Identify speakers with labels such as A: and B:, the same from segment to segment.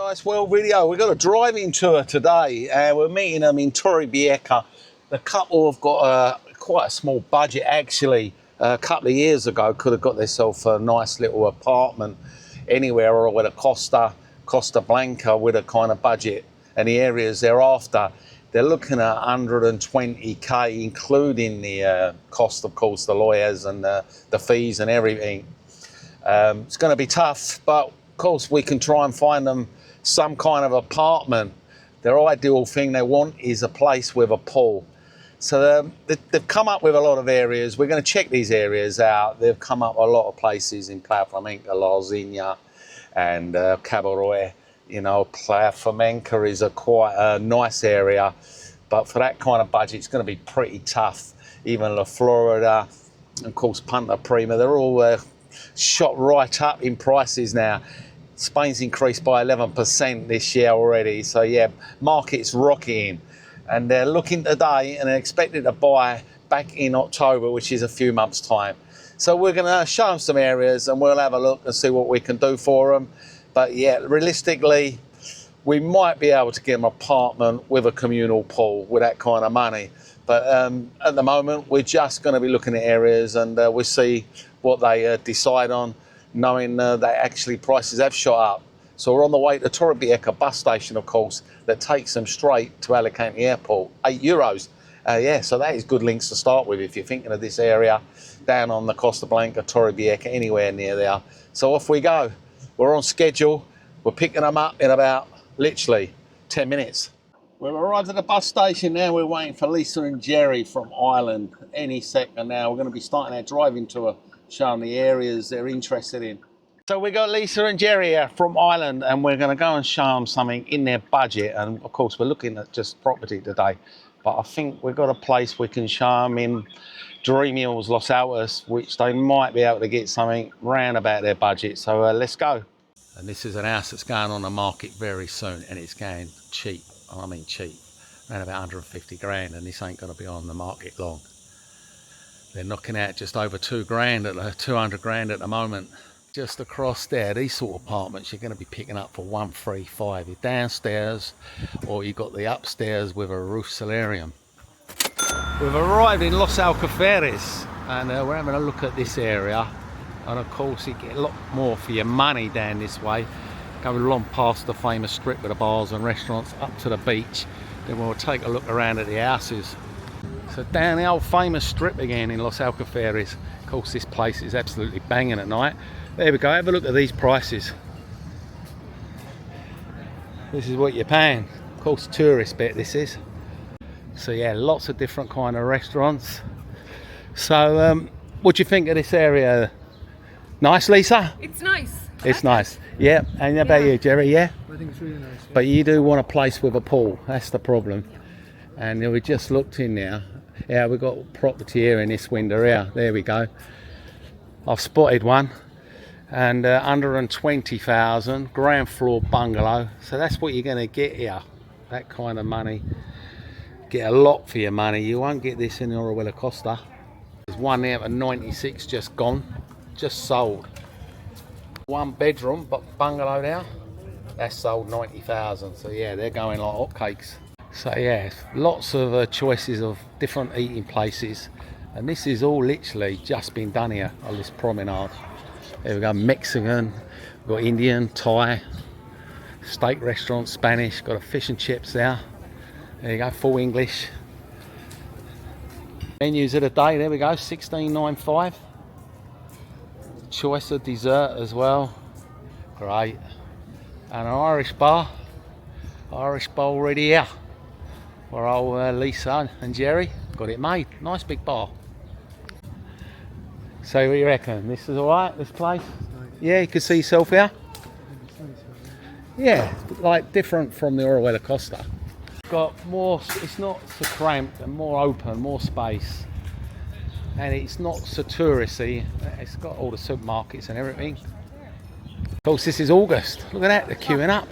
A: Paradise World video. We've got a driving tour today and we're meeting them in Torrevieja. The couple have got quite a small budget actually. A couple of years ago could have got themselves a nice little apartment anywhere or with a Costa Blanca with a kind of budget and the areas they're after. They're looking at 120k including the cost, of course, the lawyers and the fees and everything. It's going to be tough, but of course we can try and find them some kind of apartment. Their ideal thing they want is a place with a pool. So they've come up with a lot of areas. We're going to check these areas out. They've come up with a lot of places in Playa Flamenca, La Zinha and Cabaroy. You know, Playa Flamenca is quite a nice area, but for that kind of budget, it's going to be pretty tough. Even La Florida, and of course, Punta Prima, they're all shot right up in prices now. Spain's increased by 11% this year already. So yeah, market's rocketing. And they're looking today and they're expected to buy back in October, which is a few months' time. So we're going to show them some areas and we'll have a look and see what we can do for them. But yeah, realistically, we might be able to get them an apartment with a communal pool with that kind of money. But at the moment, we're just going to be looking at areas and we'll see what they decide on, knowing that actually prices have shot up. So we're on the way to Torrevieja bus station, of course, that takes them straight to Alicante Airport, €8. Yeah, so that is good links to start with if you're thinking of this area down on the Costa Blanca, Torrevieja, anywhere near there. So off we go. We're on schedule. We're picking them up in about literally 10 minutes. We've arrived at the bus station now. We're waiting for Lisa and Jerry from Ireland any second now. We're going to be starting our driving tour, showing the areas they're interested in. So we got Lisa and Jerry here from Ireland and we're going to go and show them something in their budget. And of course, we're looking at just property today. But I think we've got a place we can show them in Dream Hills, Los Altos, which they might be able to get something round about their budget. So let's go. And this is an house that's going on the market very soon and it's going cheap. I mean cheap, around about 150 grand, and this ain't going to be on the market long. They're knocking out just over 200 grand at the moment. Just across there, these sort of apartments you're going to be picking up for 135. You're downstairs or you've got the upstairs with a roof solarium. We've arrived in Los Alcaferes and we're having a look at this area, and of course you get a lot more for your money down this way. Going along past the famous strip with the bars and restaurants up to the beach. Then we'll take a look around at the houses. So down the old famous strip again in Los Alcaferes. Of course this place is absolutely banging at night. There we go, have a look at these prices. This is what you're paying. Of course tourist bit this is. So yeah, lots of different kind of restaurants. So what do you think of this area? Nice, Lisa?
B: It's nice.
A: It's nice. Yeah, and how about you, Jerry? Yeah?
C: I think it's really nice. Yeah.
A: But you do want a place with a pool, that's the problem. And we just looked in now. Yeah, we've got property here in this window here. There we go. I've spotted one. And 120,000, ground floor bungalow. So that's what you're going to get here. That kind of money. Get a lot for your money. You won't get this in Orihuela Costa. There's one there for 96 just gone. Just sold. One bedroom but bungalow there, that's sold 90,000. So yeah, they're going like hotcakes. So yeah, lots of choices of different eating places, and this is all literally just been done here on this promenade. There we go, Mexican, we've got Indian, Thai, steak restaurant, Spanish, got a fish and chips there. There you go, full English. Menus of the day, there we go, $16.95. Choice of dessert as well, great. And an Irish bar already here for old Lisa and Jerry. Got it made, nice big bar. So what do you reckon, this is alright, this place? Nice. Yeah, you can see yourself here? Yeah, like different from the Orihuela Costa. Got more, it's not so cramped and more open, more space. And it's not so touristy. It's got all the supermarkets and everything. Of course, this is August. Look at that, they're queuing up.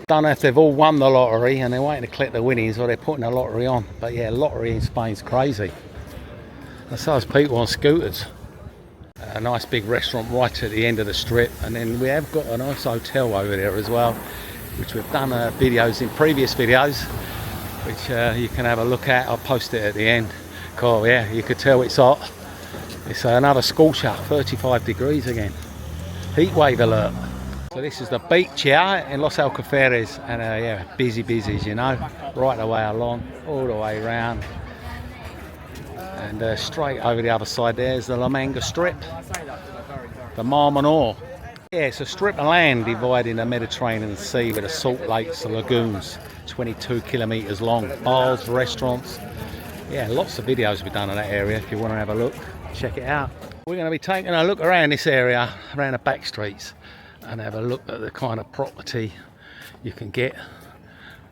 A: Don't know if they've all won the lottery and they're waiting to collect the winnings or they're putting the lottery on. But yeah, lottery in Spain's crazy. And so is people on scooters. a nice big restaurant right at the end of the strip, and then we have got a nice hotel over there as well, which we've done videos in previous videos, which you can have a look at. I'll post it at the end. Cool, yeah, you could tell it's hot. It's another scorcher, 35 degrees again. Heat wave alert. So this is the beach here in Los Alcaferes, and yeah, busy as you know, right the way along, all the way around. And straight over the other side there's the La Manga Strip, the Mar Menor. Yeah, it's a strip of land dividing the Mediterranean Sea with the salt lakes and lagoons, 22 kilometres long, bars, restaurants. Yeah, lots of videos we've done in that area. If you want to have a look, check it out. We're going to be taking a look around this area, around the back streets, and have a look at the kind of property you can get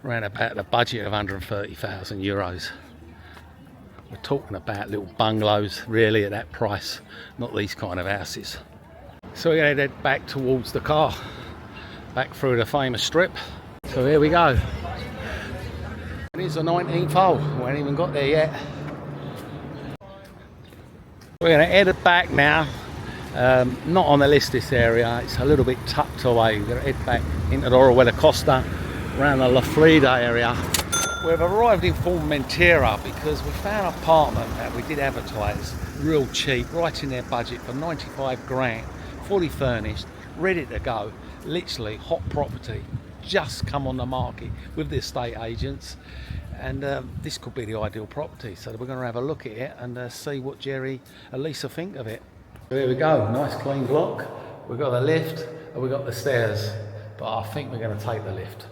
A: around about the budget of 130,000 euros. We're talking about little bungalows really at that price, not these kind of houses. So we're going to head back towards the car, back through the famous strip. So here we go. It is the 19th hole, we haven't even got there yet. We're going to head back now, not on the list this area, it's a little bit tucked away. We're going to head back into the Orihuela Costa, around the La Frida area. We've arrived in Formentera because we found an apartment that we did advertise, real cheap, right in their budget for 95 grand, fully furnished, ready to go, literally hot property, just come on the market with the estate agents, and this could be the ideal property. So we're going to have a look at it and see what Jerry and Lisa think of it. So here we go, nice clean block. We've got the lift and we've got the stairs, but I think we're going to take the lift.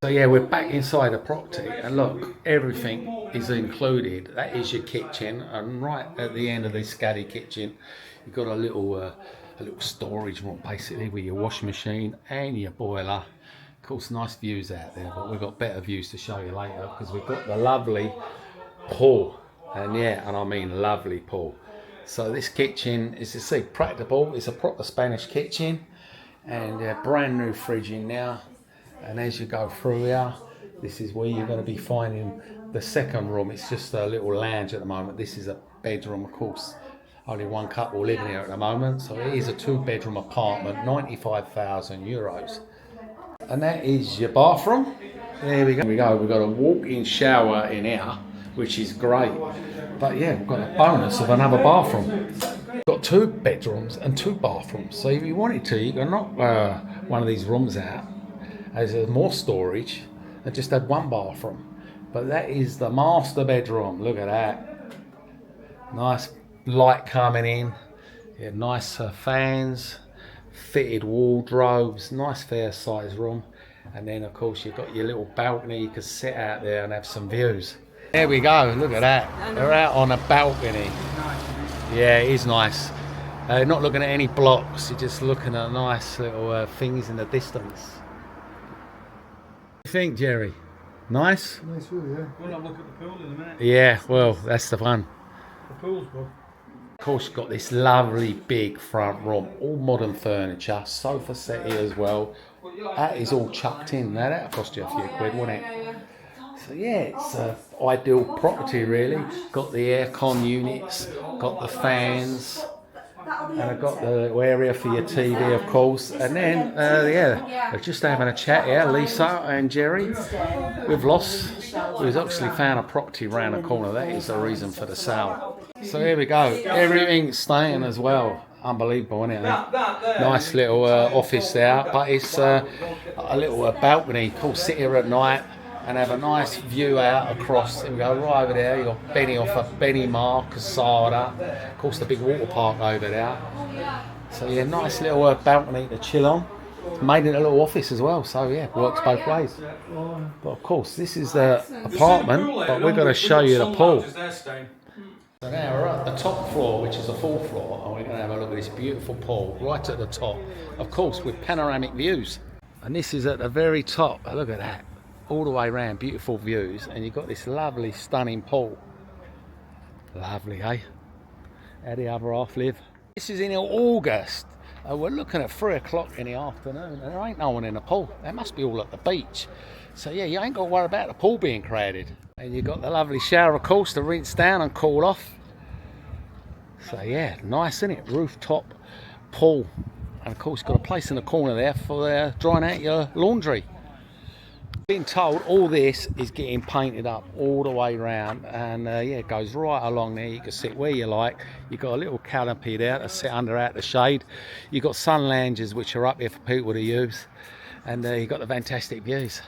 A: So yeah, we're back inside the property, and look, everything is included. That is your kitchen, and right at the end of this scaddy kitchen, you've got a little storage room basically with your washing machine and your boiler. Of course, nice views out there, but we've got better views to show you later because we've got the lovely pool, and yeah, and I mean lovely pool. So this kitchen is, you see, practical. It's a proper Spanish kitchen, and a brand new fridge in now. And as you go through here, this is where you're going to be finding the second room. It's just a little lounge at the moment. This is a bedroom, of course. Only one couple living here at the moment. So it is a 2-bedroom apartment, 95,000 euros. And that is your bathroom. There we go. We've got a walk-in shower in here, which is great. But yeah, we've got a bonus of another bathroom. We've got 2 bedrooms and 2 bathrooms. So if you wanted to, you can knock one of these rooms out as more storage and just had 1 bathroom. But that is the master bedroom. Look at that. Nice light coming in. Yeah, nice fans, fitted wardrobes, nice fair size room. And then of course you've got your little balcony, you can sit out there and have some views. There we go, look at that. They're out on a balcony. Yeah, it is nice. Not looking at any blocks, you're just looking at nice little things in the distance. What do you think, Jerry? Nice?
B: Nice view, yeah. We'll have a look at the pool in a minute.
A: Yeah, well, that's the fun.
B: The pool's good.
A: Of course, you've got this lovely big front room, all modern furniture, sofa set here as well. That is all chucked in. Now that'll cost you a few quid, won't it? So yeah, it's an ideal property really. Got the aircon units, got the fans, and I've got the area for your TV, of course. And then, yeah, we're just having a chat here, Lisa and Jerry. We've actually found a property around the corner. That is the reason for the sale. So here we go. Everything's staying as well. Unbelievable, isn't it? Nice little office there, but it's a little balcony. Cool, sit here at night and have a nice view out across. There we go, right over there. You've got Benimar, Casada. Of course, the big water park over there. So yeah, nice little balcony to chill on. It's made into a little office as well, so yeah, works both ways. But of course, this is the apartment, but we're going to show you the pool. So now we're at the top floor, which is the 4th floor, and we're going to have a look at this beautiful pool right at the top, of course with panoramic views. And this is at the very top. Look at that, all the way around, beautiful views, and you've got this lovely, stunning pool. Lovely, eh? How the other half live. This is in August. We're looking at 3 o'clock in the afternoon, and there ain't no one in the pool. They must be all at the beach. So yeah, you ain't got to worry about the pool being crowded. And you've got the lovely shower, of course, to rinse down and cool off. So yeah, nice, isn't it? Rooftop pool, and of course got a place in the corner there for drying out your laundry. Being told all this is getting painted up all the way around, and yeah, it goes right along there. You can sit where you like. You've got a little canopy there to sit under out the shade. You've got sun lounges which are up here for people to use, and you've got the fantastic views.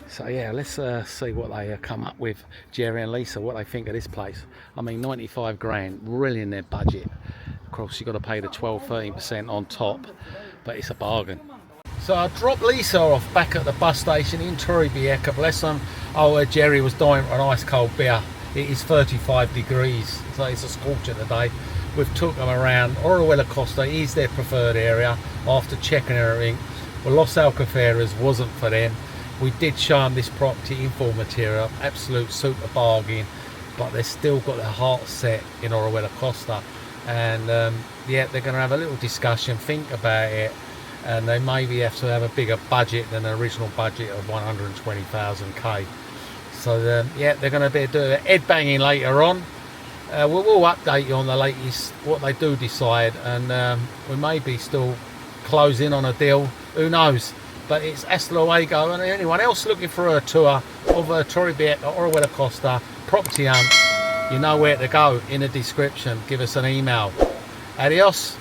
A: So yeah, let's see what they come up with, Jerry and Lisa, what they think of this place. I mean, 95 grand, really in their budget. Of course, you've got to pay the 12-13% on top, but it's a bargain. So I dropped Lisa off back at the bus station in Torrevieja, bless them. Oh, Jerry was dying for an ice cold beer. It is 35 degrees, so it's a scorcher today. We've took them around. Orihuela Costa is their preferred area after checking everything. Well, Los Alcaferas wasn't for them. We did show them this property in full material, absolute super bargain, but they've still got their heart set in Orihuela Costa. And yeah, they're going to have a little discussion, think about it, and they maybe have to have a bigger budget than the original budget of 120,000 So yeah, they're going to be doing head banging later on. We'll update you on the latest, what they do decide, and we may be still closing on a deal, who knows. But it's hasta luego, and anyone else looking for a tour of Torrevieja, Orihuela Costa, property hunt, you know where to go in the description. Give us an email. Adios.